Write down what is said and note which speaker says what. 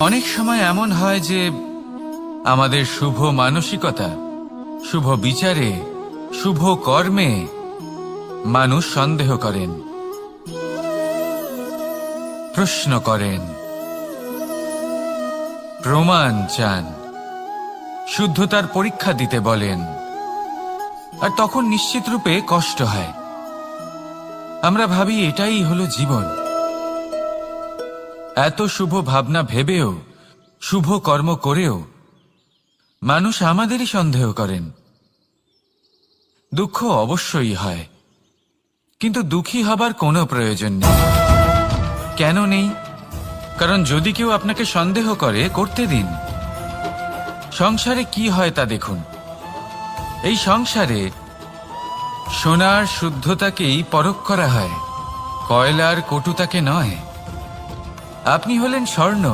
Speaker 1: অনেক সময় এমন হয় যে আমাদের শুভ মানসিকতা, শুভ বিচারে, শুভ কর্মে মানুষ সন্দেহ করেন, প্রশ্ন করেন, প্রমাণ চান, শুদ্ধতার পরীক্ষা দিতে বলেন, আর তখন নিশ্চিত রূপে কষ্ট হয়। আমরা ভাবি এটাই হলো জীবন। এত শুভ ভাবনা ভেবেও, শুভ কর্ম করেও মানুষ আমাদেরই সন্দেহ করেন। দুঃখ অবশ্যই হয়, কিন্তু দুঃখী হবার কোনো প্রয়োজন নেই। কেন নেই? কারণ যদি কেউ আপনাকে সন্দেহ করে, করতে দিন। সংসারে কি হয় তা দেখুন। এই সংসারে সোনার শুদ্ধতাকেই পরখ করা হয়, কয়লার কটুতাকে নয়। আপনি হলেন স্বর্ণ,